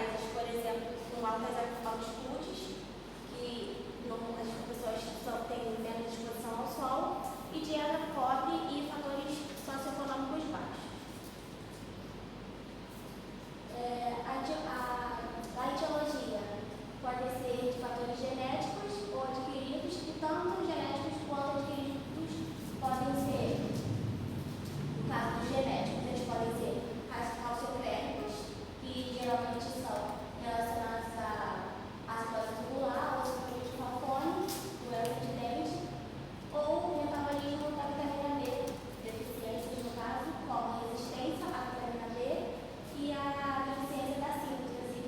países, por exemplo, com altas altitudes, que as pessoas têm menos exposição ao sol, e dieta pobre e fatores socioeconômicos baixos. A etiologia pode ser de fatores genéticos ou adquiridos, e tanto genéticos quanto adquiridos podem ser, no caso dos genéticos, eles podem ser calciocrémicos, que geralmente são relacionados à acidose tubular, ou síndrome de Fanconi, doença de dente, ou metabolismo da vitamina D, deficiências no caso, como resistência à vitamina D e a deficiência da síntese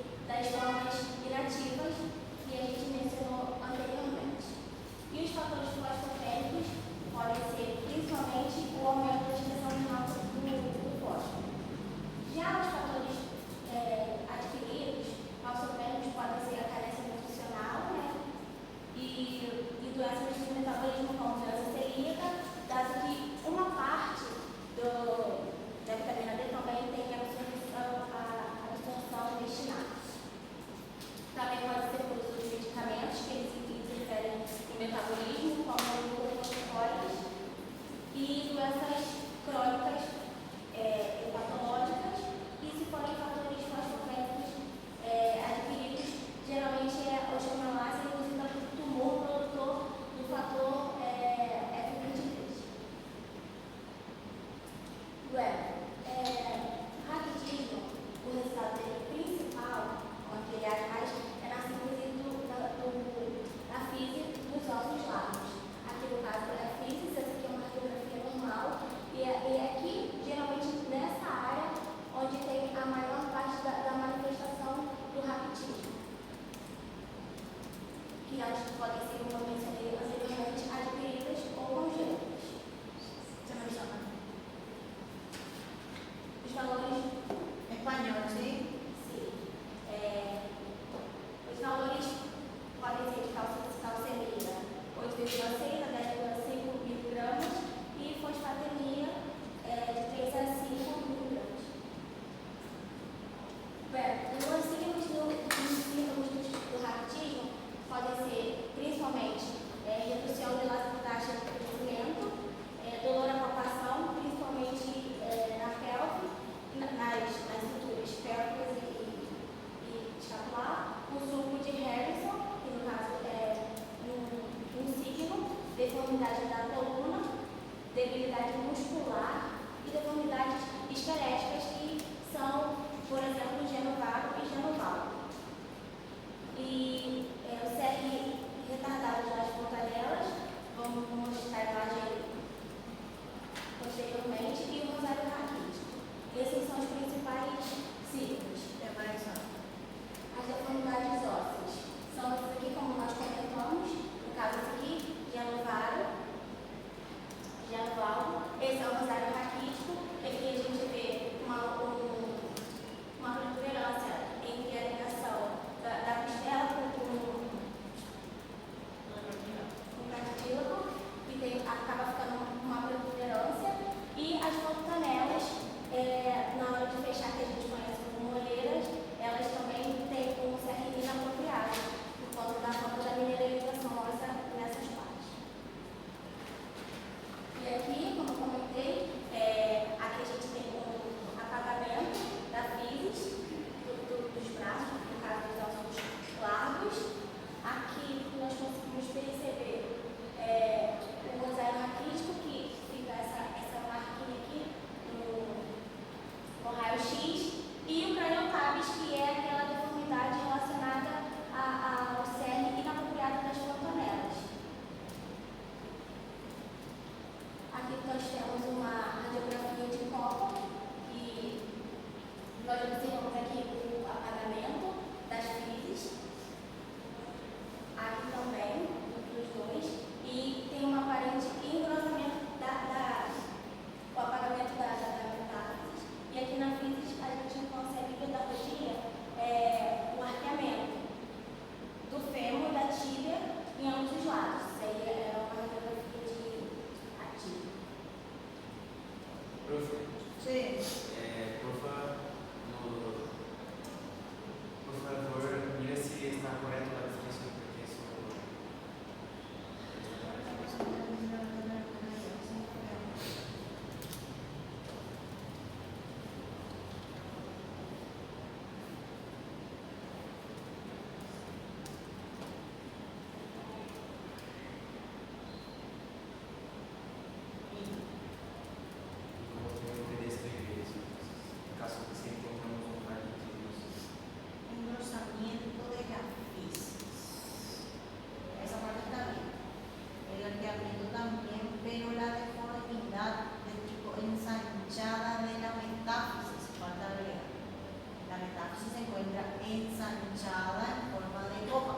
manchada en forma de copa.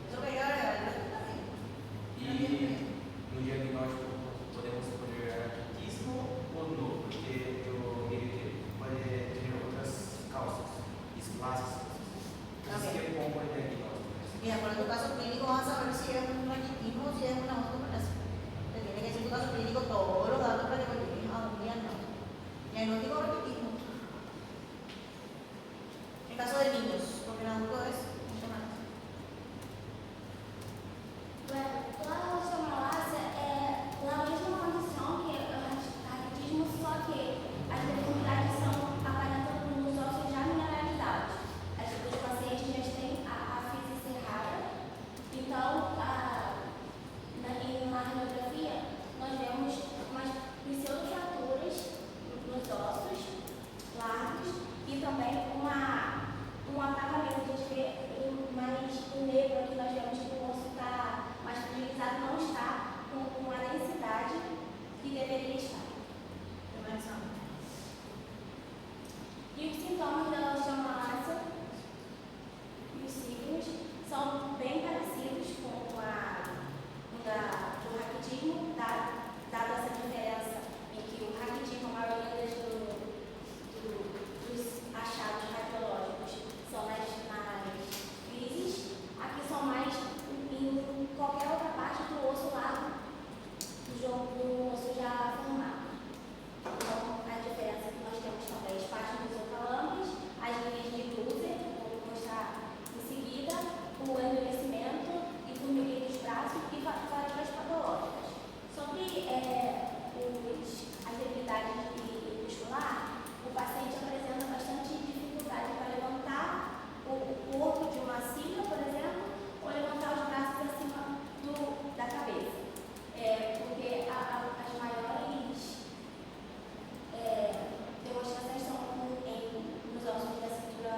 Eso que hay que agregarlo también. E no diagnóstico podemos poner raquitismo ou não, porque eu vi que pode ter outras causas, displasias. Así que pongo el diagnóstico. Y de acuerdo a tu caso clínico vas a saber si es un raquitismo o si es una osteoporosis. Te tiene que decir tu caso clínico todos los datos para que lo llegues a un diagnóstico. Diagnóstico de raquitismo. En caso de niños, porque en adultos es mucho más. Bueno, toda a osteomalácia é a mesma condição que o raquitismo, só que as deformidades são aparentadas nos ossos já mineralizados. Os pacientes já têm a física rara, então na radiografia nós vemos umas pseudofraturas nos ossos largos e também um apagamento. A gente vê mais negro aqui, nós vemos que o osso está mais fragilizado, não está com a densidade que deveria estar. E os sintomas da osteomalácia e os signos são bem parecidos com do raquitismo, dada essa diferença em que o raquitismo, a maioria dos achados radiológicos são nas físis, aqui são mais em qualquer outra parte do osso lá, do osso já formado. Então, a diferença que nós temos também as partes dos ocalames, as linhas de Gluser, que eu vou mostrar em seguida, o endurecimento e formigamento dos braços e fraturas patológicas. Sobre as debilidades muscular, o paciente apresenta bastante dificuldade para levantar o corpo de uma silla, por exemplo, ou levantar os braços acima da cabeça. Porque as maiores demonstrações são nos ossos da cintura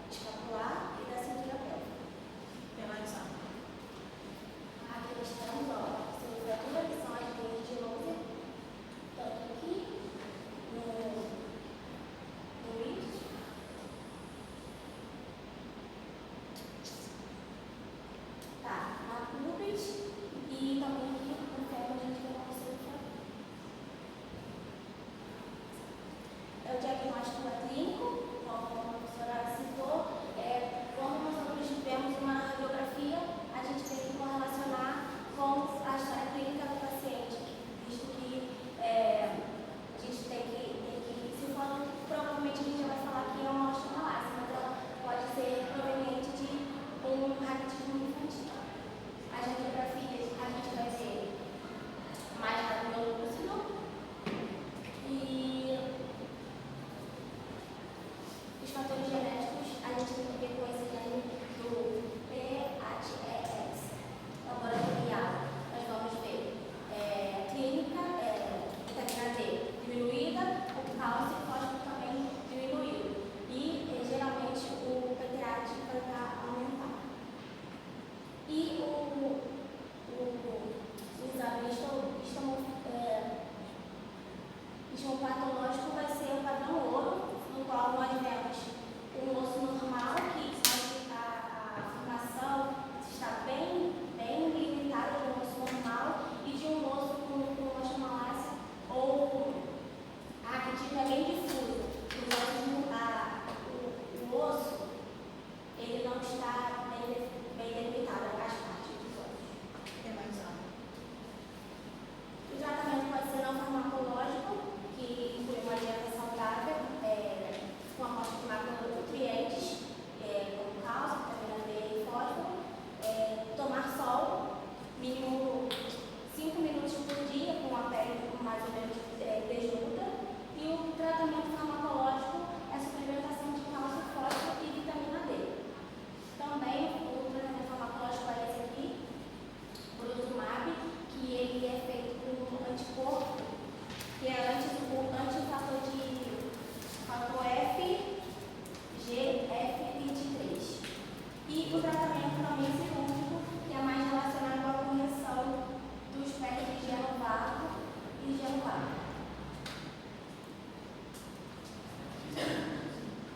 escapular e da cintura pélvica. Aqui nós temos a fratura, que são as linhas de Gluser, tanto aqui no índice. Na pubis e também aqui no fêmur a gente vê uma fratura. O diagnóstico clínico, como a professora citou, quando nós vemos uma radiografia, a gente tem que correlacionar com a história clínica do paciente, visto que a gente tem que se for, provavelmente a gente já vai falar que é uma osteomalácia, mas ela pode ser proveniente de um raquitismo infantil. As radiografias a gente vai ver mais radiolúcido e os fatores genéticos a gente tem que ver com esse gene do PHEX laboratorial. Nós vamos ver clínica, vitamina D diminuída, o cálcio e fósforo também diminuído. E geralmente o PTH vai estar aumentado. E o exame histopatológico vai ser o padrão ouro, no qual nós vemos um osso normal, que a formação está bem limitada de um osso normal e de um osso com osteomalácia ou raquitismo é bem difuso. O osso ele não está bem delimitado as partes dos ossos. O tratamento pode ser não farmacológico, que inclui uma dieta saudável, com aporte de macronutrientes, como cálcio, vitamina D e fósforo, tomar sol, mínimo 5 minutos por dia, com a pele mais ou menos desnuda, e o tratamento farmacológico é suplementação de cálcio, fósforo e vitamina D. Também o tratamento farmacológico é esse aqui, Bruzumab, que ele é feito com um anticorpo, que é o antifator de fator F, GF23. E o tratamento também cirúrgico, que é mais relacionado à correção dos pés de gelo vago e gelo vago.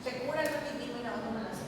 Se cura el raquitismo y la osteomalacia.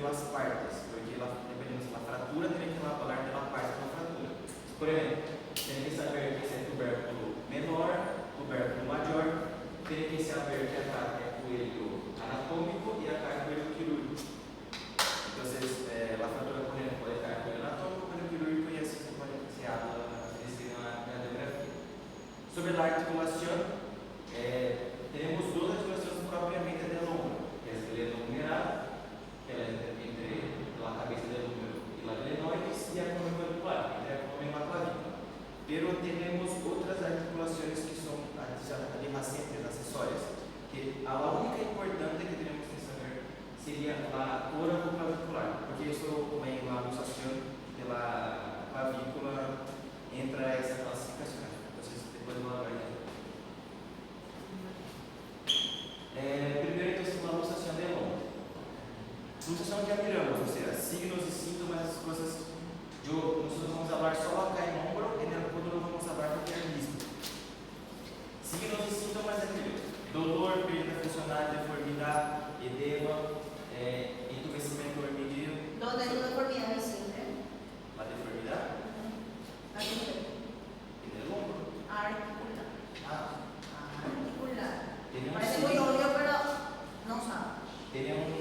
las partes, porque dependendo de la fratura, tiene que hablar de la parte de la fratura. Por ejemplo, tiene que saber que ese tubérculo menor, tubérculo mayor, tiene que saber que acá é coelho anatómico y acá é coelho quirúrgico. Entonces, la fratura, por ejemplo, puede estar coelho anatómico, coelho quirúrgico, y así se habla en la radiografía. Sobre la articulación, tenemos dos articulaciones propiamente del hombro, que es el glenohumeral, que es entre la cabeza del hombro y la glenoides, y el columnar, entre el columna y la clavícula. Pero tenemos otras articulaciones que son adyacentes, accesorias, que a la única importante que tenemos que saber sería la oracoclavicular, porque eso en la luxación de la clavícula entra esa clasificación. Entonces, después vamos a hablar de eso. Primero, entonces, la luxación del hombro. Luxación ya miramos, o sea, signos y síntomas, esas cosas. Nosotros vamos a hablar solo acá en hombro, en el futuro vamos a hablar porque es mismo. Signos y síntomas de dolor, pérdida funcional, deformidad, edema, entumecimiento hormigueo. ¿Dónde hay una deformidad visible? La deformidad en el hombro. Articular. Articular. Tiene un Parece muy signo. obvio, pero no sabe. Tiene un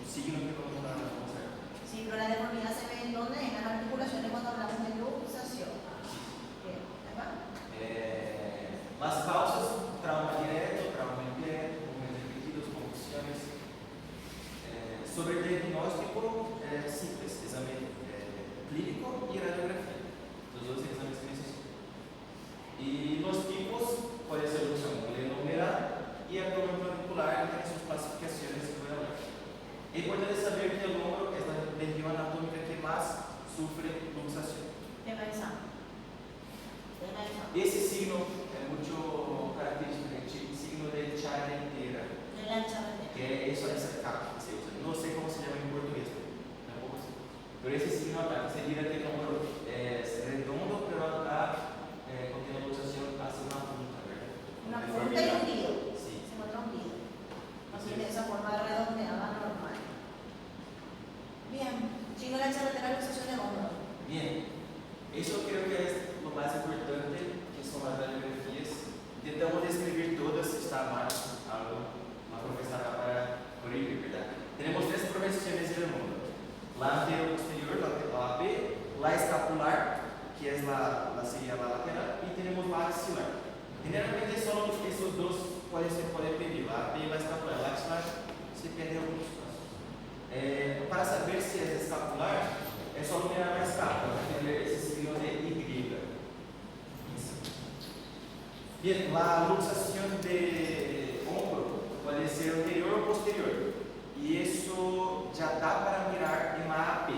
signo que vamos a conocer. Sí, pero la deformidad se ve en donde, en las articulaciones cuando hablamos de luxación. Bien, ¿verdad? Las causas, trauma directo, trauma indirecto, movimientos repetidos, convulsiones. Sobre el diagnóstico, simples, examen clínico y radiografía. Los dos exámenes que necesito. Y los tipos, puede ser luxación glenohumeral y abdomen clavicular, que tiene sus clasificaciones que voy a hablar. Es importante saber que el hombro es la región anatómica que más sufre luxación. Tema examen. Esse signo é muito característico, né? Signo de chakra inteira, De la charla. que é isso, essa capa que se usa. Não sei como se chama em português, tampoco sei. Pero esse signo acá, se mira que el hombro es redondo, pero acá contiene luxación hacia una punta, ¿verdad? Una punta y un dedo. Sí. Se encuentra un dedo. No tiene esa forma redondeada normal. Bien. Signo de la charla de la luxación del hombro. Bien, eso creo que es lo más importante, que son las radiografías. Intentamos describir todas, está mal, una profesora para corregir, ¿verdad? Tenemos tres profesiones del mundo: la anterior posterior, la AP, la escapular, que es sería la lateral, y tenemos la axilar. Generalmente solo esos dos se puede pedir, la AP y la escapular. La axilar se pide algunos casos. Para saber si es escapular, es solo mirar la escápula, tener ese signo de Y. Bien, la luxación de hombro puede ser anterior o posterior, y eso ya da para mirar en la AP.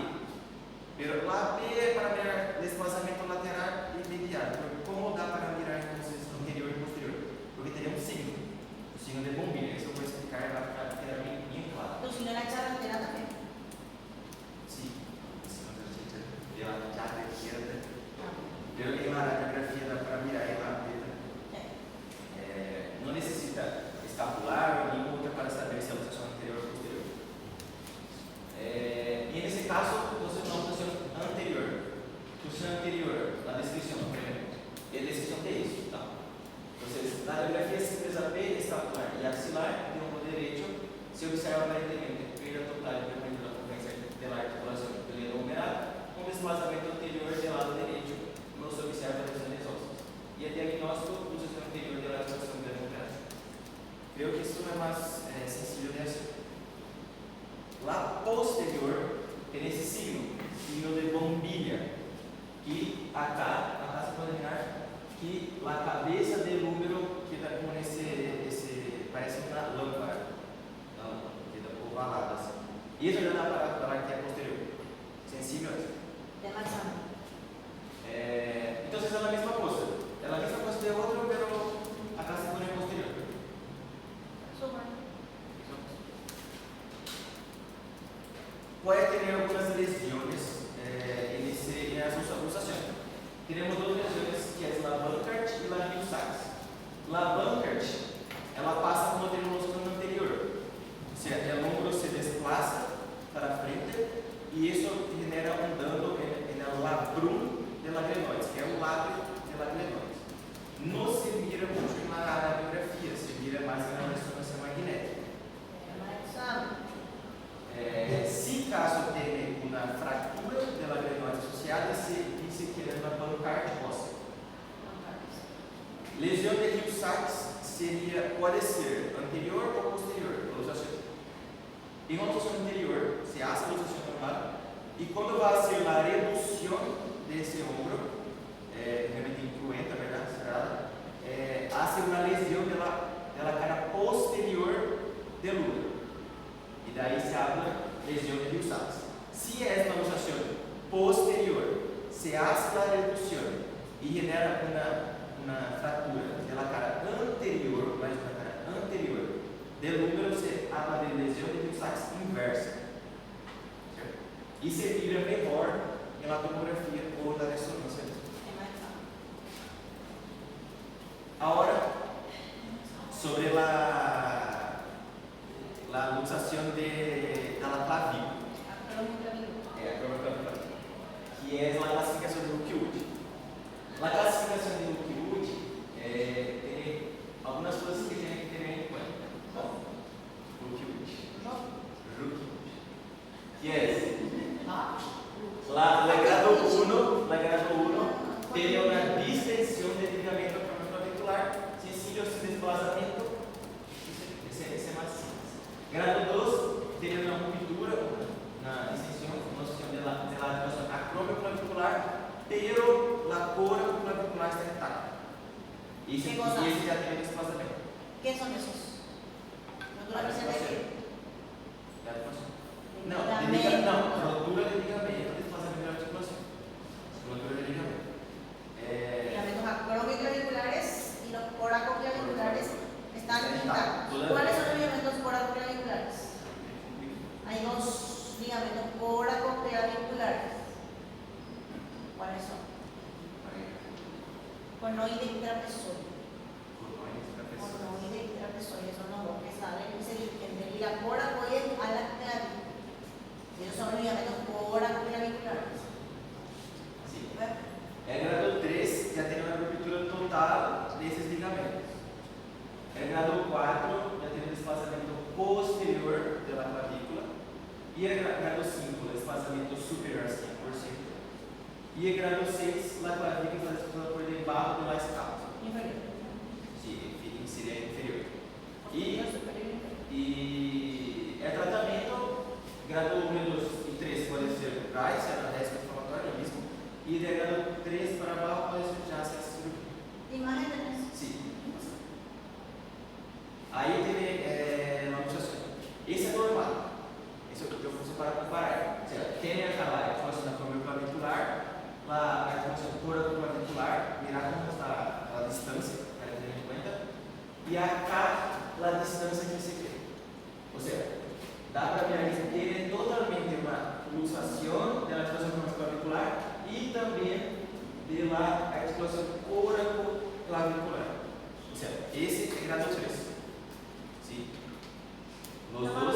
Pero la AP es para mirar desplazamiento lateral y medial. Pero ¿cómo da para mirar entonces anterior y posterior? Porque tenemos un signo de bombilla. Eso voy a explicar, va a quedar bien claro. Tu signo de la charla también. Sí, de la llave izquierda. Pero en la radiografía da para mirar en la AP. No necesita escapular o ninguna otra para saber si la luxación anterior o posterior. Y en ese caso, entonces una luxación anterior. Luxación anterior, la descripción, por ejemplo. ¿Y la descripción de eso? No. Entonces, la radiografía siempre es AP, escapular y axilar de hombro derecho. Se observa aparentemente pérdida total y permanente de la frecuencia de la articulación del glenohumeral, un desplazamiento anterior del lado derecho, no se observa lesiones óseas. Y el diagnóstico, luxación anterior de la articulación glenohumeral. Creo que eso es más sencillo de hacer. La posterior tiene ese signo de bombilla, que acá se puede mirar que la cabeza del húmero queda con parece una lámpara, queda ovalada así. Y eso ya da para hablar que es posterior. Sencillo eso. Tema examen. Entonces es la misma cosa de otro, pero acá se pone posterior. Puede tener algunas lesiones en la luxación. Tenemos dos lesiones, que es la Burkhardt y la Hill-Sachs. La Burkhardt, pasa como tenemos no anterior. O sea, el hombro se desplaza para frente y eso genera un daño en el labrum de la glenoides, que es el labio de la glenoides. No se mira mucho en la radiografía, se mira más en la resonancia magnética. Si caso tiene una fractura de la glenoide asociada, se dice que es una pancardia ósea. Lesión de Hill-Sachs puede ser anterior o posterior, luxación. En una luxación anterior, se hace la luxación normal, y cuando va a ser la reducción de ese hombro, realmente incruenta, ¿verdad? Cerrada, hace una lesión de la cara posterior del útero. Y de ahí se habla lesión de Hill-Sachs. Si es una luxación posterior, se hace la reducción y genera una fractura de la cara anterior, mais una cara anterior del útero, se habla de lesión de Hill-Sachs inversa. ¿Cierto? Y se mira mejor en la tomografía o la resonancia. Ahora, sobre la luxación de la clavícula. Que es la clasificación de Lockwood. La clasificación de Lockwood tiene algunas cosas que tienen que tener en cuenta. Lockwood. Que es la grado 1 tiene una distensión del ligamento acromioclavicular sencillo sin desplazamiento. Ese es más simples. Grado 2 tiene una ruptura, una distensión, una opción de la articulación acromioclavicular, pero la cora clavicular está intacta. Y ese ya tiene desplazamiento. ¿Qué son esos? ¿Rotura presente aquí? No, rotura de ligamento, desplazamiento de articulación. Rotura de ligamento. Ligamentos acromioclaviculares y los coracoclaviculares están intactos. ¿Cuáles son los ligamentos coracoclaviculares? Hay dos ligamentos coracoclaviculares. ¿Cuáles son? Conoide y trapezoide. Conoide y trapezoide son los dos que salen y se dirigen de la coracoide a la clavícula. Esos son los ligamentos coracoclaviculares. Sí. El grado 3 ya tiene una ruptura total de esos ligamentos. El grado 4 ya tiene un desplazamiento posterior de la clavícula. Y el grado 5, desplazamiento superior al 100%. Y el grado 6, la clavícula está desplazada por debajo de la escápula. Inferior. Sí, sería inferior. Y el tratamiento, grado 1, 2 y 3 puede ser RAI, se llama régimen inflamatorio mismo. Y de grado 3 para abajo puede ser ya hacer cirugía. ¿Imágenes? Sí. Aí tiene la luxación. Ese es normal. Eso yo puse para comparar. O sea, tiene la articulación acromioclavicular, la articulación coracoclavicular, mirar cómo está la distancia, para tener en cuenta. Y acá la distancia que se cree. O sea, dá para mirar que tiene totalmente una luxación de la articulación acromioclavicular y también de la articulación coracoclavicular. O sea, ese es grado 3. ¿Sí? Los dos.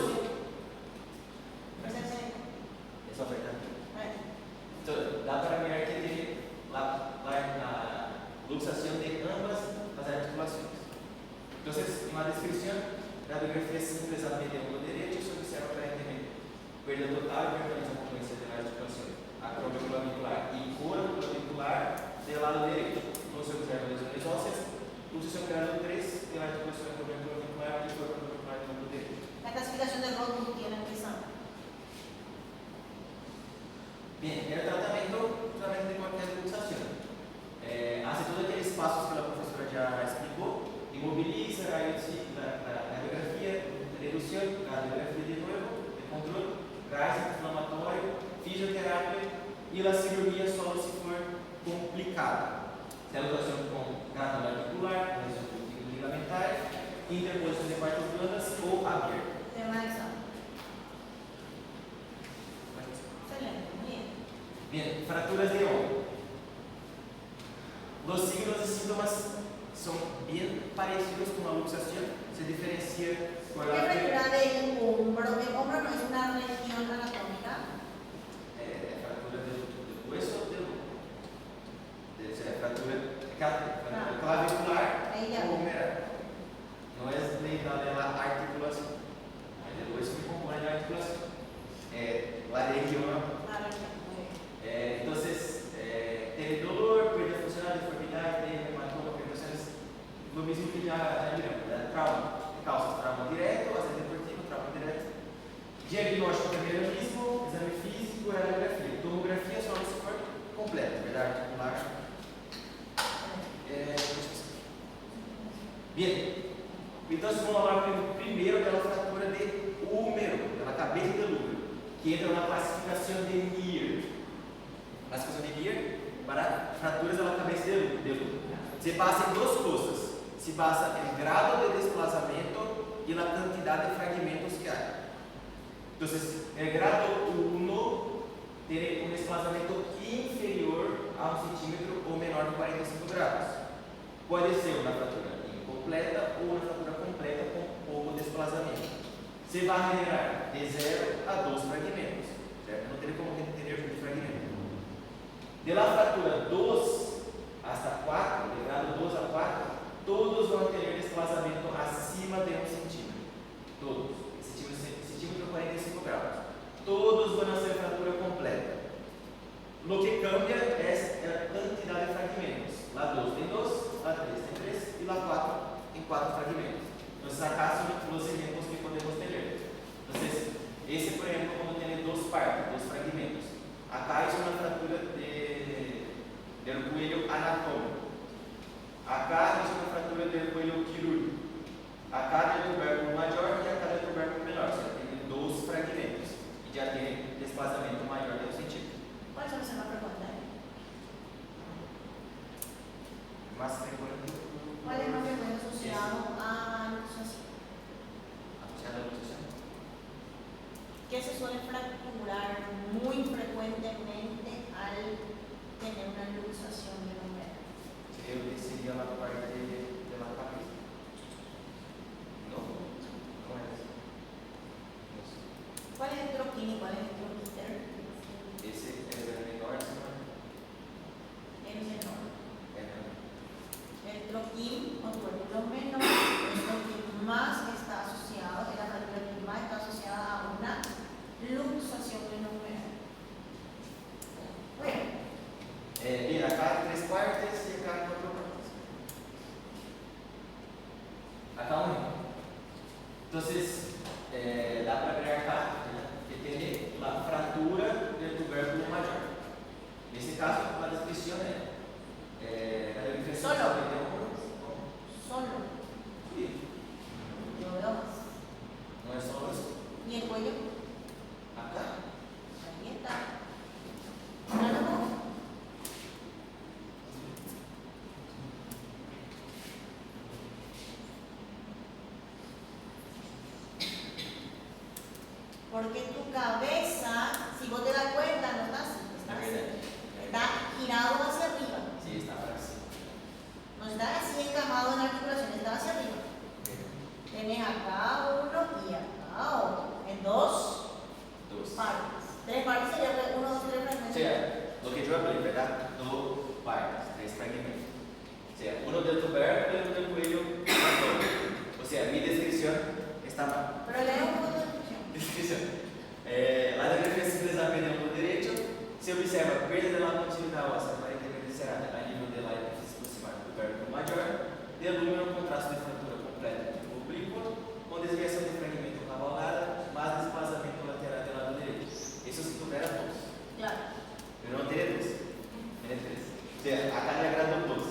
Es oferta. Entonces, da para mirar que tiene la luxación de ambas las articulaciones. Entonces, en la descripción, radiografía simple al medio derecho se observa aparentemente pérdida total y permanente confluencia de la articulación acromioclavicular y coracoclavicular del lado derecho. No se observa lesiones óseas, luxación grado 3 de la articulación acromioclavicular y coracoclavicular del lado derecho. La clasificación de Rodman tiene que saber. Bien, el tratamiento de cualquier luxación. Hace todos aquellos pasos que la profesora ya explicó, inmoviliza, la radiografía, reducción, la radiografía de nuevo, de control, gás inflamatorio, fisioterapia y la cirugía solo si for complicada. Se la luxación con grado articular, lesión ligamentar, interposición de partes blandas ou abierta. Tema de examen. Excelente, muy bien. Bien, fracturas de hombro. Los signos y síntomas son bien parecidos con la luxación, se diferencia por ¿Qué la fractura del hombro? El hombro no es una región anatómica. que entra na classificação de Neer. Classificação de Neer para fraturas da cabeça de lúpulo. Se basa em duas coisas. Se basa em grado de desplazamento e na quantidade de fragmentos que há. Então, el grado 1 tem um desplazamento inferior a 1 centímetro ou menor de 45 graus. Pode ser uma fratura incompleta ou uma fratura completa com pouco desplazamento. Se vai generar de 0 a 2 fragmentos, certo? Não teria como ter muito fragmento. De la fratura 2 hasta 4, de grado 2 a 4, todos vão ter desplazamento acima de 1 centímetro. Todos. Centímetro 45 graus. Todos vão ser fratura completa. Lo que cambia é a quantidade de fragmentos. Lá 2 tem 2, lá 3 tem 3 e lá 4 tem 4 fragmentos. Então, acá são os exemplos que podemos ter. Então, esse, por exemplo, quando tem 2 partes, 2 fragmentos. Acá é uma fratura do cuello anatômico. Acá é uma fratura do cuello quirúrgico. Acá é o tubérculo maior e acá é o tubérculo menor. Você tem 2 fragmentos e já tem desplazamento maior de 1 centímetro. Pode fazer uma pergunta? Mas frequente. ¿Cuál es más frecuente asociado a luxación? Asociado a luxación. ¿Qué se suele fracturar muy frecuentemente al tener una luxación de lumbar? Eu decidi a parte de la cabeza. No, no es. ¿Cuál es el troquín y cuál es el troquíter? Ese es el menor, ¿no? El menor. É, El troquín o tubérculo menor es lo que más está asociado, es la fractura que más está asociada a una luxación de lumbar. Bueno. mira, acá hay 3 partes y acá hay 4 partes. Acá entonces, dá para ver acá que tiene la fratura del tubérculo mayor. En este caso, la descripción es la diferencia Solo. Solo. Sí. Yo veo más. No es solo eso. ¿Y el cuello? Acá. Ahí está. No. Porque tu cabeza, si vos te das cuenta, no está así, está girado hacia arriba. Sí, está para así. No está así encamado en la articulación, está hacia arriba. Tienes acá uno y acá otro. En 2 partes. 3 partes sería 1, 2, 3 fragmentos. O sea, lo que yo hablé, ¿verdad? 2 partes, 3 fragmentos. O sea, uno del tubérculo y uno del cuello. O sea, mi descripción está mal. Pero lee un poco de descripción. La descripción del ángulo derecho se observa perda de la continuidad ósea aparentemente cerrada a nível de la epífisis proximal do tubérculo maior, de alúmino contraste de fratura completa do oblíquo, com desviação de fragmento cavalgada, mais desplazamento lateral do lado direito. Isso se tuvera 2. Claro. Pero não teria 2. Teria 3. O sea, acá é grado 2.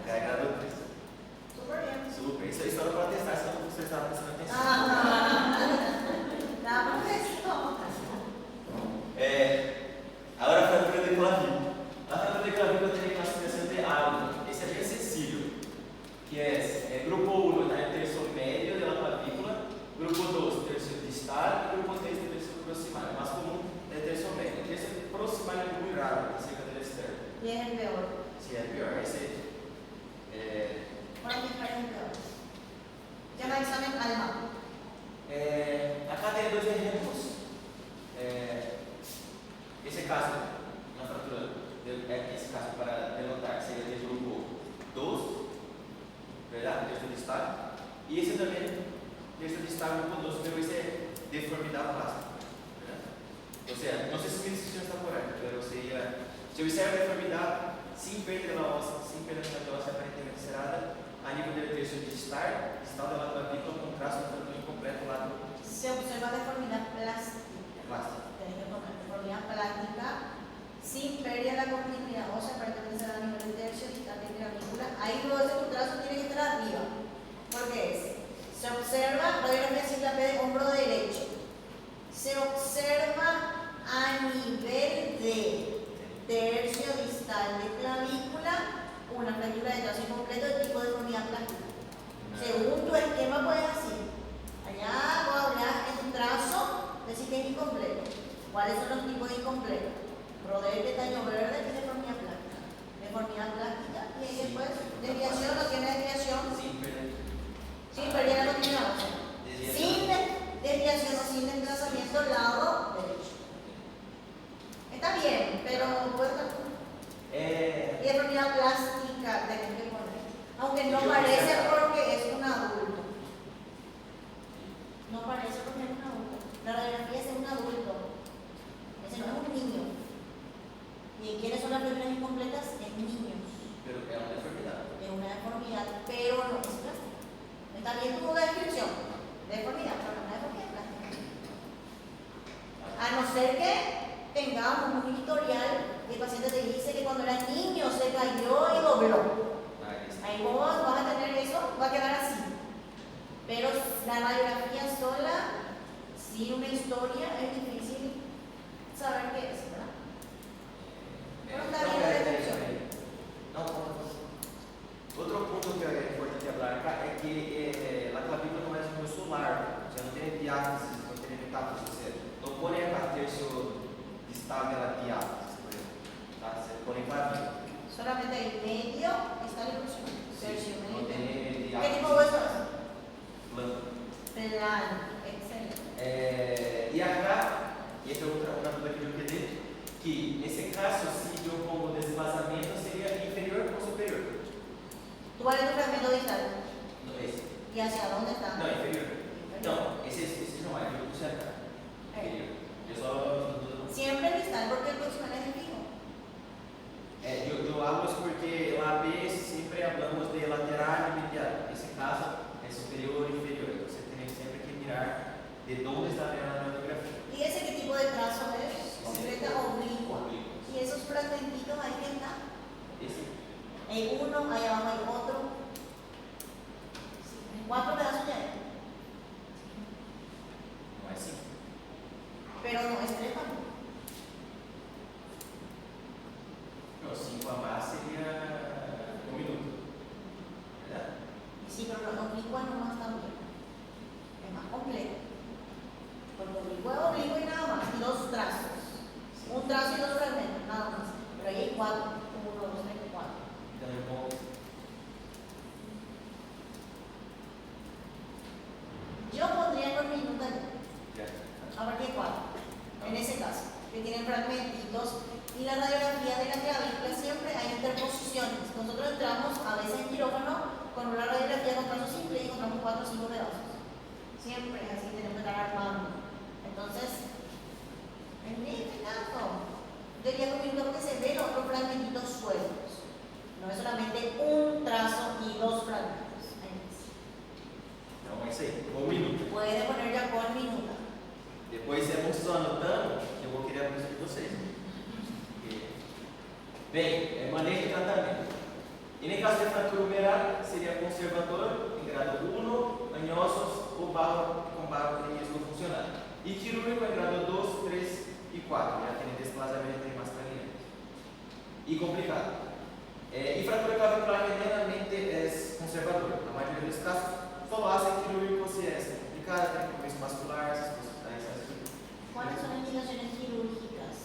Acá é grado 3. Súper bien. Super. Isso é só para testar se você estava prestando atenção. Dá para ver. Agora a fratura de clavícula. A fratura de clavícula tem classificação de Allen. Esse é bem sencillo. Que é grupo 1 está en tercio medio de la clavícula, grupo 2 tercio distal y grupo 3 tercio proximal. El más común es tercio medio. El tercio proximal es muy raro, cerca del externo. Y es el peor. Sí, es el peor. Ese, ¿Cuál es el peor? Ya no examen alemán. acá tem 2 ejemplos. Esse caso, uma fratura, esse caso para denotar seria de grupo 2, verdade? Terço distal. E esse também, terço distal grupo 2, pero esse é deformidade plástica. Ou seja, não sei se minha descrição está correta, pero seria, se observa a deformidade sem perda da ossa, sem perda da ossa aparentemente cerrada, a nível do terço distal da clavícula com traço de fratura incompleto lá do. Se observa deformidad plástica. Plástica. Tienes que poner deformidad plástica sin pérdida de la continuidad ósea aparentemente cerrada a nivel del tercio distal de clavícula. Ahí luego ese trazo tiene que estar arriba. Porque se observa radiografía simple P de hombro derecho. Se observa de tercio distal de clavícula, una fractura de trazo incompleto de tipo de deformidad plástica. Según tu esquema puedes decir, allá voy a hablar en un trazo, decir que es incompleto. ¿Cuáles son los tipos de incompleto? Rodeo de daño verde, que es deformidad plástica. Deformidad plástica, y ahí después, desviación, no tiene desviación. Sin pérdida de continuidad. Sin desviación o sin desplazamiento al lado derecho. Está bien, pero y deformidad plástica tenés que poner. Aunque no parece porque es un adulto. No parece porque es un adulto. La radiografía es un adulto. Ese no es un niño. ¿Y quiénes son las fracturas incompletas? En niños. Pero es una deformidad. Es una deformidad, pero no es plástica. ¿Está bien tu descripción? Deformidad, pero no es una deformidad plástica. A no ser que tengamos un historial y el paciente te dice que cuando era niño se cayó y dobló. Ahí vos vas a tener eso, va a quedar así. Pero la radiografía sola, sin una historia, es difícil saber qué es, ¿verdad? Pero está bien la descripción. Outro ponto que é importante falar acá é que a clavícula não é muscular, já não tem diáfise, não tem metáfise, você não põe a terço distal da diáfise, por exemplo, tá? Você põe clavícula. Solamente en medio está la ilusión. Tercio No medio. tiene ¿Qué diáfise. tipo de hueso es? Plano. Plano. Excelente. E acá, e essa é outra dúvida que eu queria, que nesse caso, se eu pongo desplazamento, seria inferior ou superior? ¿Cuál es tu fragmento distal? Não, esse. ¿Y hacia dónde está? Não, inferior. Não, esse não é, eu puse acá. Inferior. Eu só. Siempre distal porque el proximal es el fijo. Eu hablo isso porque lá B sempre hablamos de lateral e medial. Nesse caso, é superior e inferior. Você tem sempre que mirar de onde está a radiografia. ¿Y ese qué tipo de trazo es? Completa oblicua. ¿Y esos fragmentitos ahí que están? Esse. Hay uno, ahí abajo hay otro. 4 pedazos ya hay. Não é assim. Pero no es trépano. Não, 5 a mais seria 1 minuto. Verdade? Sí, pero los oblicuos no más también. Es más completo. Porque oblicuo es oblicuo y nada más. Y 2 trazos. Un trazo y 2 fragmentos, nada más. Pero ahí hay 4. 1, 2, 3, 4. Então eu vou. Yo pondría por minuto Já. a partir de 4. En ese caso, que tienen fragmentitos. Y la radiografía de la clavícula siempre hay interposiciones. Nosotros entramos a veces en quirófano con una radiografía con trazo simple y encontramos 4 o 5 pedazos. Siempre es así, tenemos que estar armando. Entonces, en este caso, yo diría que un minuto porque se ven los otros fragmentitos sueltos. No es solamente un trazo y 2 fragmentos. Então é isso aí. 1 minuto. Puede poner ya por minuto. Depois, se é bom que vocês estão anotando, eu vou querer a música de vocês. Bem, manejo de tratamento. E no caso de fratura humeral, seria conservador, em grado 1, aniosos ou barro com barro de risco funcional. E quirúrgico em grado 2, 3 e 4, já tem desplazamento tem mais tratamento. E complicado. E fratura clavicular generalmente é conservador. Na maioria dos casos, só hace quirúrgico se é complicada, tem compromisso vascular, essas coisas. ¿Cuáles son las indicaciones quirúrgicas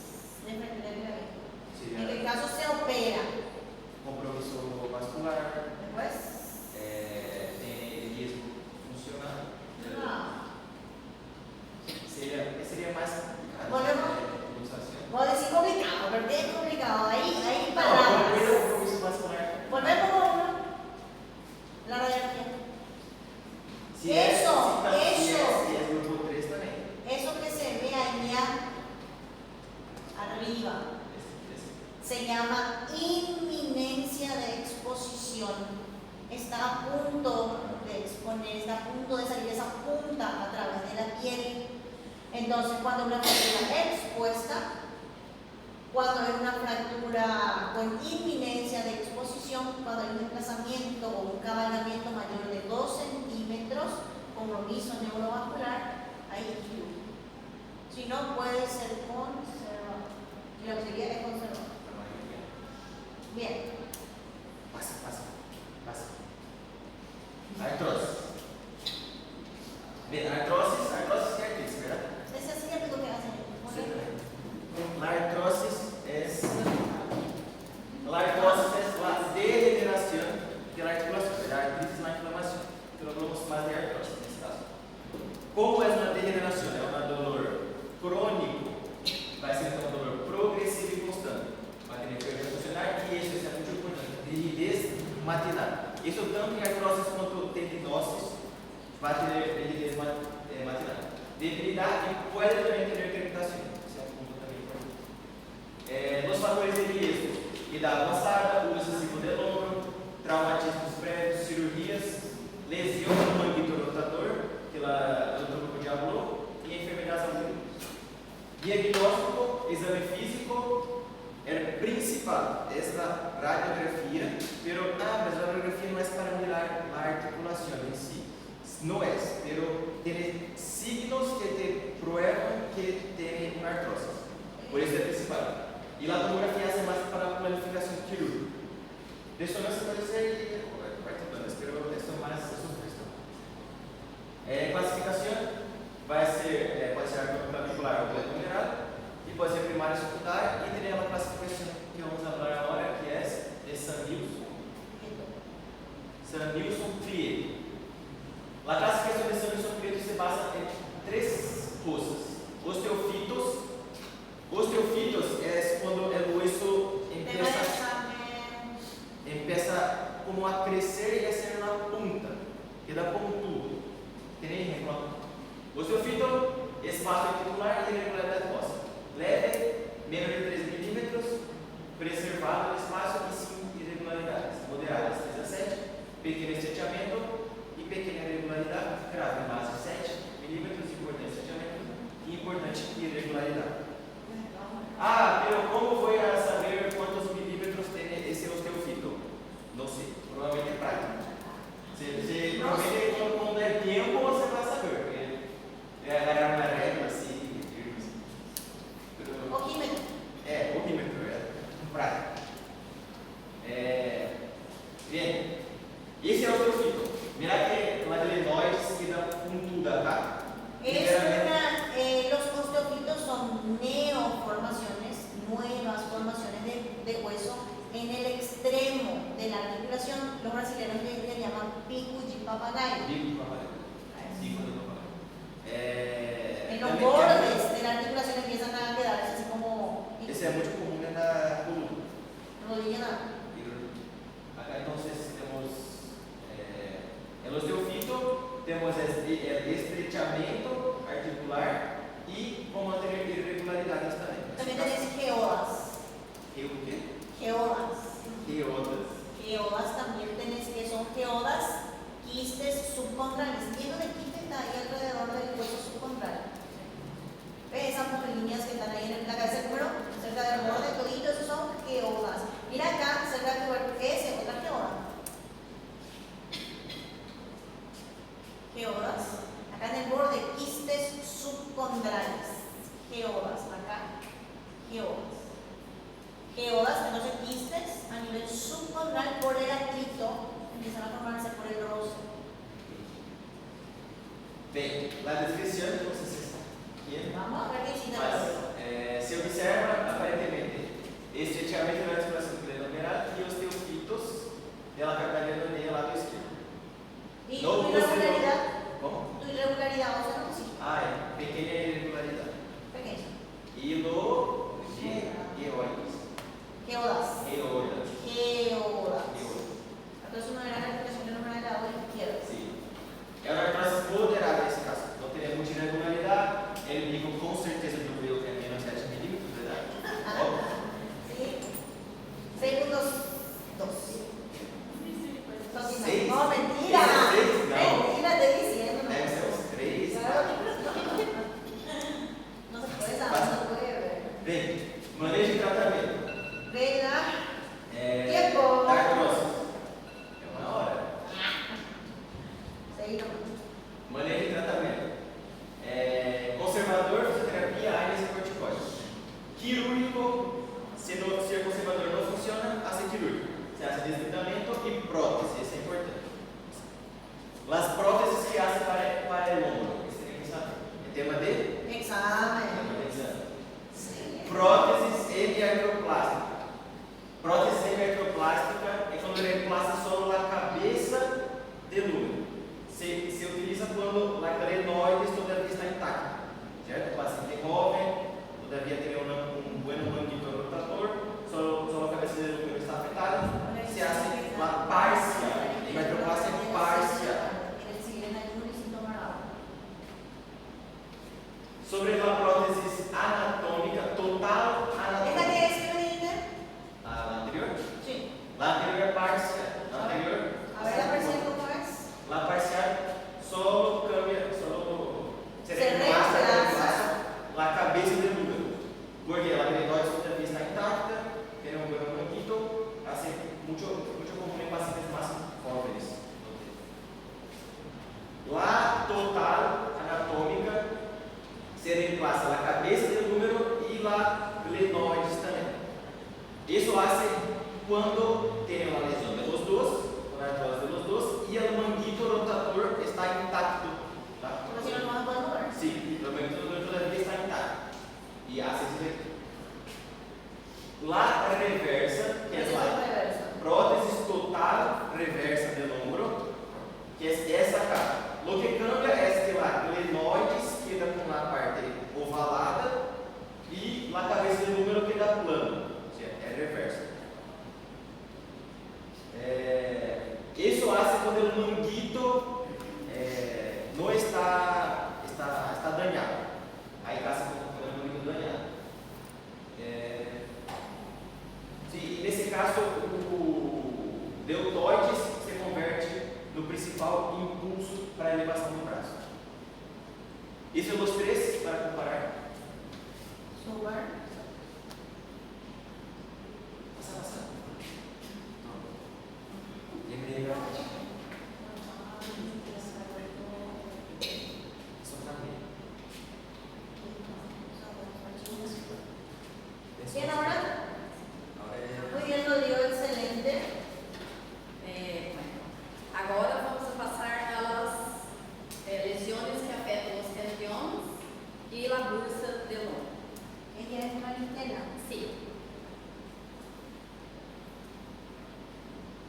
de fractura de clavícula? Sería En qué caso se opera. compromisso vascular, Después. tem risco funcional. Ah. Seria mais complicado. Volvemos. Voy a decir complicado, pero ¿qué es complicado? Ahí Não, palabras. primeiro o compromisso vascular. Volvemos a uno. La radiografía. Se Eso. é grupo 3 também. Eso que se ve allá arriba se llama inminencia de exposición. Está a punto de exponer, está a punto de salir esa punta a través de la piel. Entonces, cuando una fractura expuesta, cuando hay una fractura con inminencia de exposición, cuando hay un desplazamiento o un cabalgamiento mayor de 2 centímetros, compromiso neurovascular, ahí es quirúrgico. Si no, puede ser conservador. Y la mayoría es conservadora. La mayoría. Bien. Pasa. Artrosis. Bien, artrosis y artritis, ¿verdad? Ese es cierto que hacen. La artrosis es la degeneración de la articulación, la artritis es la inflamación, pero hablamos más de artrosis en este caso. Como es una degeneración? É um dolor crônico, vai ser um dolor progressivo e constante. Vai ter que funcionar e isso é muito importante. Rigidez matinal. Isso tanto em artroses quanto tendinosis vai ter rigidez matinal. Debilidade pode também ter crepitação. Esse é um ponto também importante. Nos fatores de risco, idade avançada, uso excessivo de ombro, traumatismos prévios, cirurgias, lesão no âmbito rotador, que o doutor Diablo, e enfermidades autoimunes. Diagnóstico, exame físico, é principal, essa radiografia, mas a radiografia não é para mirar a articulação em si, não é, mas tem signos que te prueban que tem uma artrose, por isso é principal. E a tomografia é mais para planificação quirúrgica. Ressonância pode ser partículas, pero isso mais classificação vai ser, pode ser clavicular ou glomerular e pode ser primária ou secundária e tem a classificação que vamos falar agora, que é Samuelson-Prieto. A classificação de Samuelson-Prieto se basa em 3 coisas. Osteofitos é quando o osso empieza como a crescer e a ser na punta, que dá pontudo. Tem exemplo? Osteofito, espaço articular e irregularidade óssea. Leve, menos de 3 milímetros, preservado no espaço e sim irregularidades. Moderadas, 3 a 7, pequeno estreitamento e pequena irregularidade, grave, mais de 7 milímetros, importante estreitamento e importante irregularidade. Pero como vou saber quantos milímetros tem esse osteofito? Não sei, provavelmente é prático. Provavelmente quando der tempo você vai saber. Agarrar uma régua assim, Oquímetro. Oquímetro, prático. Bem, esse é o osteofito. Mira que uma adenoides que dá puntuda, tá? Los osteofitos son neoformaciones, nuevas formaciones de hueso en el extremo de la articulación. Los brasileños le llaman pico de papagayo. En los bordes de la articulación empiezan a quedarse así como. Ese es mucho común en la columna. Rodilla. Acá entonces tenemos el osteofito, tenemos el estrechamiento articular y vamos a tener irregularidades también. También tenés geodas. ¿Qué? Geodas. Geodas. Geodas también tenés que son geodas, quistes subcondrales. Lleno de quistes está ahí alrededor del hueso subcondral. ¿Ves esas líneas que están ahí en la cabeza del número? Cerca del borde, todito, esos son geodas. Mira acá, cerca del cuerpo, ¿qué es? Otra geoda. Geodas. Acá en el borde, quistes subcondrales. Geodas, acá. Geodas. Geodas, entonces quistes a nivel subcondral por el atrito empiezan a formarse por el rostro. Bien, la descripción entonces es bien. Vamos a ver qué cita. Se observa aparentemente estrechamiento de la articulación glenomeral y osteofitos de la cavidad glenoidea del lado izquierdo. ¿Y tu irregularidad? ¿Cómo? Tu irregularidad, o sea, no sí. Pequeña irregularidad. Pequeña. Y lo geoides. Geodas. Geodas. Geodas. Entonces una de las articulaciones glenomeral del lado izquierdo. Sí. É uma artrose moderada nesse caso. Não tem muita irregularidade. Ele digo com certeza que o meu tem menos 7 milímetros, verdade? Sí. 6.2. Seis? No, mentira. Seis, não. Mentira, estoy diciendo. Deve ser uns 3. Claro. No se puede saber, no se puede ver. semi-artroplástica. Prótese semi-artroplástica é quando ele reemplaça só a cabeça do número. Se utiliza quando a glenoides todavia está intacta. Certo? O paciente jovem todavia tem um bom manguito rotator, só a cabeça do número está afetada. Se hace uma parcia, hemiartroplastia parcia. Sobre a prótese anatômica, total anatômica. ¿Esta qué es, señorita? La anterior. Sí. La anterior es parcial. La anterior. A ver la parcial cómo es. La parcial solo cambia, se reemplaza la cabeza del número. Porque la glenoides todavía está intacta, tiene un buen manguito, hace mucho común en pacientes más jóvenes. La total anatómica se reemplaza la cabeza del número y la glenoides también. Eso hace cuando tiene una lesión de los dos, una artrose de los dos, y el manguito rotator está intacto. ¿Tá? Porque si no, no vas a poder mover. Sí, el manguito rotator todavía está intacto. Y hace ese. La reversa, que es la prótesis total reversa del hombro, que es essa acá. Lo que cambia es que la glenoides queda con la parte ovalada y la cabeza del número queda plana. É reversa. Isso hace quando o manguito não está dañado. Aí passa quando o manguito dañado. E nesse caso, o deltoides se converte no principal impulso para a elevação do braço. Isso são os três para comparar. Subar. Passa. Lembrei agora. Só para mim. ¿Bien ahora? Muy bien, lo dio excelente. Agora vamos passar às lesões que afetam os tendões e a bursa de longo. Ella es Maristela. Sim.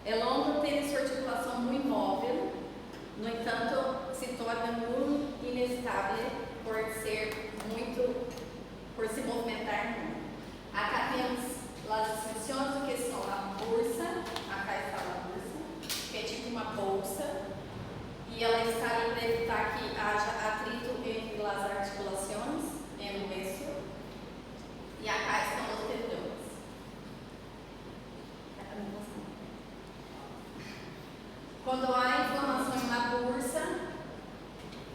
O ombro tem sua articulação muito imóvel, no entanto, se torna muito inestável por se movimentar muito. Acá temos as extensões que são a bursa, acá está a bursa, que é tipo uma bolsa, e ela está ali para evitar que haja atrito entre as articulações, no hueso, e acá estão os tendões. Quando há inflamação na bursa,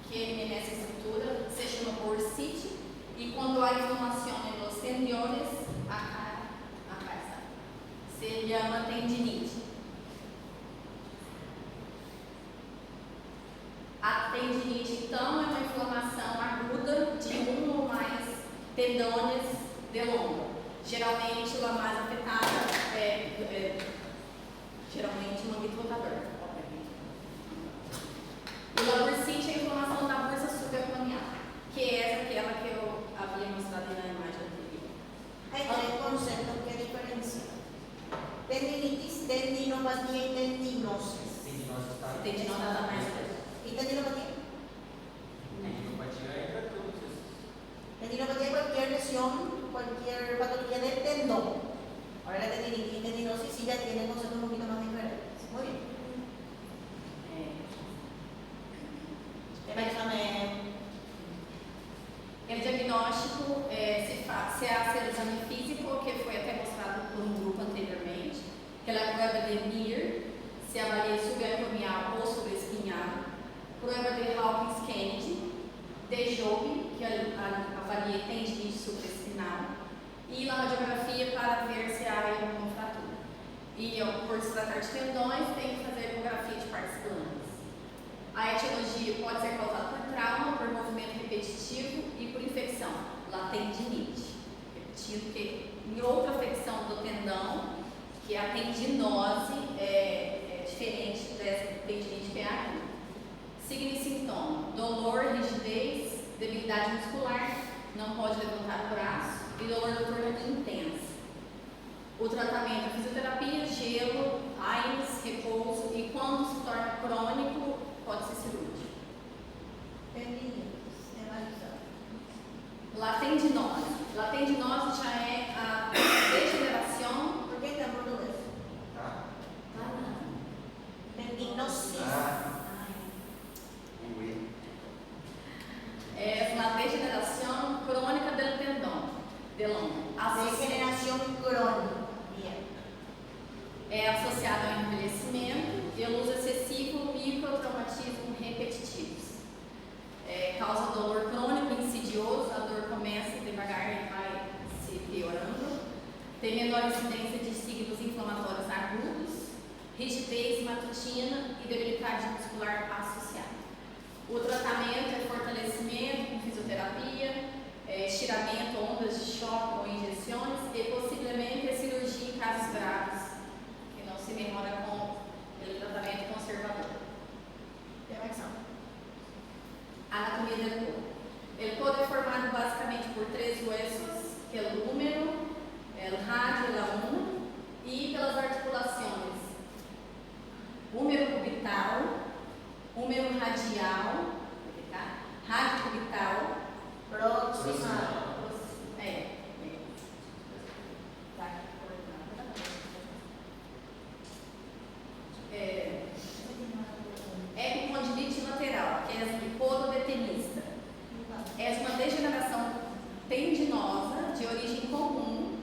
que é nessa estrutura, se chama bursite, e quando há inflamação nos tendões, acá está, se chama tendinite. A tendinite, então, é uma inflamação aguda de um ou mais tendões de ombro. Geralmente, a mais afetada geralmente o manguito rotador. E a bursite é a inflamação da bursa subacromial, que é aquela que eu havia mostrado na imagem anterior. Hay tres conceptos que diferencian. Tendinitis, tendinopatía y tendinosis. Tendinose nada mais ¿Y tendinopatía? Tendinopatía es cualquier lesión, cualquier patología del tendón. Ahora la tendinitis y tendinosis sí ya tienen conceptos un poquito más diferentes. Muy bien. O diagnóstico se hace o exame físico, que foi até mostrado por um grupo anteriormente, que é a prova de Mir, se avalia subacromial ou subespinhal, prova de Hawkins-Kennedy, de Jobe, que avalia tendinite supraespinal, e a radiografia para ver se há alguma fratura. E por se tratar de tendões, tem que fazer ecografia de partes planas. A etiologia pode ser causada por trauma, por movimento repetitivo e por infecção, la tendinite. Repetindo que em outra afecção do tendão, que a tendinose é diferente dessa tendinite que é aguda. Signo e sintoma: dolor, rigidez, debilidade muscular, não pode levantar o braço e dolor noturno intenso. O tratamento é fisioterapia, gelo, AINES, repouso e quando se torna crônico, pode ser cirúrgico. Tendinitis, analisar. Latendinose. Latendinose já é a degeneração. ¿Por qué está en portugués? Tá? Tendinosis. Ui. É uma degeneração crônica do tendão, Degeneración crónica. é associada ao envelhecimento e ao uso excessivo e microtraumatismo repetitivos. Causa dor crônico insidioso, a dor começa devagar e vai se piorando. Tem menor incidência de signos inflamatórios agudos, rigidez matutina e debilidade muscular associada. O tratamento é fortalecimento com fisioterapia, estiramento, ondas de choque ou injeções e possivelmente a cirurgia em casos graves, que não se melhora com o tratamento conservador. Anatomia do corpo. O corpo é formado basicamente por 3 huesos, que é o húmero, o rádio e a una, e pelas articulações húmero cubital, húmero radial, rádio cubital, Proximal. Epicondilite lateral, que é a pododetenista. É uma degeneração tendinosa de origem comum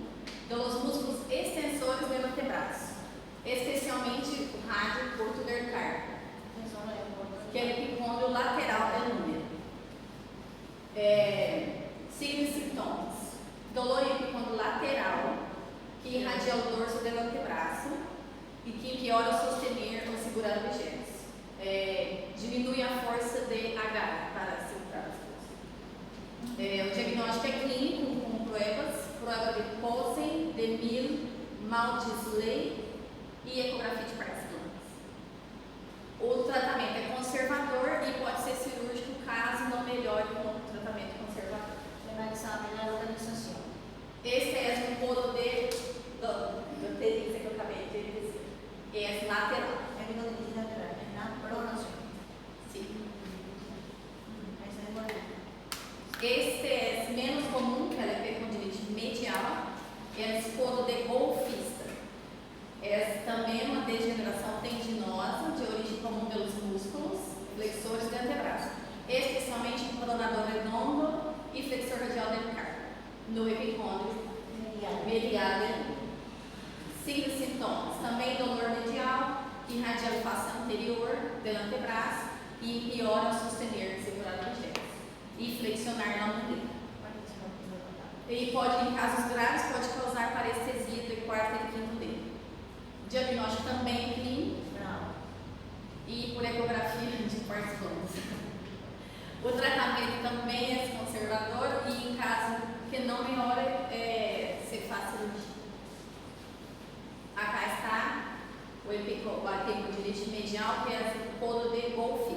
dos músculos extensores do antebraço, especialmente o rádio porto-vercar, que é o epicôndrio lateral do húmero. Signos e sintomas: dolor em epicôndrio lateral, que irradia o dorso do antebraço e que piora ao sostener ou segurar objetos. Diminui a força de agarre para segurar as coisas. O diagnóstico é clínico com prova de Posen, de Mille, Maldisley e ecografia de partes planas. O tratamento é conservador e pode ser cirúrgico caso não melhore com o tratamento conservador. Examinar a localização. Este é o polo do tendinite que eu acabei de dizer. É lateral. Epicondilite lateral. Es la pronación. Sim. Esa es buena. Este é menos comum, que ela é epicondilite medial, e é esposo de golfista. Essa também é uma degeneração tendinosa de origem comum pelos músculos flexores do antebraço, especialmente no pronador redondo e flexor radial del carpo, no epicôndrio medial. Signos e sintomas: também dolor medial, irradia a face anterior do antebraço e piora ao sostener, segurar objetos e flexionar na umbigo. E pode, em casos graves, pode causar parestesia do quarto e quinto dedo. Diagnóstico também clínico e por ecografia de partes planas. O tratamento também é conservador e, em caso que não melhora, se faz cirurgia. Acá está o epicondilite medial, que é o polo de golfe.